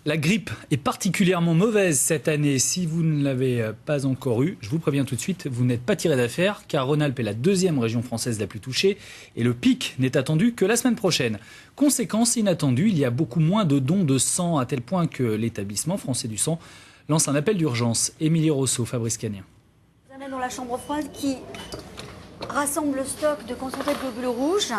La grippe est particulièrement mauvaise cette année. Si vous ne l'avez pas encore eue, je vous préviens tout de suite, vous n'êtes pas tiré d'affaire car Rhône-Alpes est la deuxième région française la plus touchée et le pic n'est attendu que la semaine prochaine. Conséquence inattendue, il y a beaucoup moins de dons de sang à tel point que l'établissement français du sang lance un appel d'urgence. Émilie Rousseau, Fabrice Canien. Je vous amène dans la chambre froide qui rassemble le stock de concentrés de globules rouges.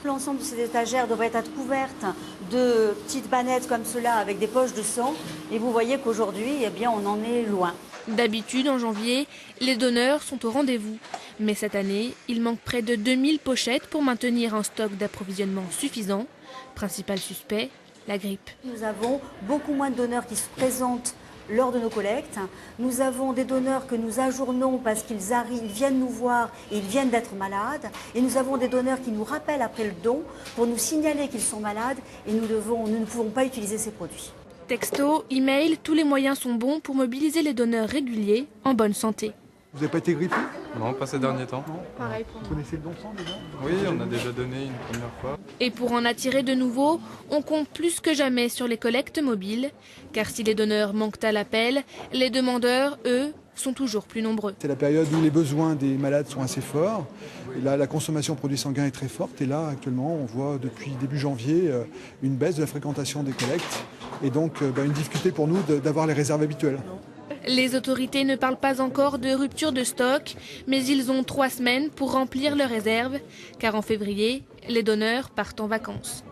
L'ensemble de ces étagères devrait être couvertes de petites bannettes comme cela avec des poches de sang. Et vous voyez qu'aujourd'hui, eh bien, on en est loin. D'habitude, en janvier, les donneurs sont au rendez-vous. Mais cette année, il manque près de 2000 pochettes pour maintenir un stock d'approvisionnement suffisant. Principal suspect, la grippe. Nous avons beaucoup moins de donneurs qui se présentent lors de nos collectes. Nous avons des donneurs que nous ajournons parce qu'ils arrivent, ils viennent nous voir et ils viennent d'être malades. Et nous avons des donneurs qui nous rappellent après le don pour nous signaler qu'ils sont malades et nous ne pouvons pas utiliser ces produits. Texto, email, tous les moyens sont bons pour mobiliser les donneurs réguliers en bonne santé. Vous n'avez pas été grippé? Non, pas ces derniers temps. Non. Pareil pour Vous connaissez le don de sang déjà? Oui, on a déjà donné une première fois. Et pour en attirer de nouveaux, on compte plus que jamais sur les collectes mobiles. Car si les donneurs manquent à l'appel, les demandeurs, eux, sont toujours plus nombreux. C'est la période où les besoins des malades sont assez forts. Et là, la consommation de produits sanguins est très forte. Et là, actuellement, on voit depuis début janvier une baisse de la fréquentation des collectes. Et donc, une difficulté pour nous d'avoir les réserves habituelles. Les autorités ne parlent pas encore de rupture de stock, mais ils ont 3 semaines pour remplir leurs réserves, car en février, les donneurs partent en vacances.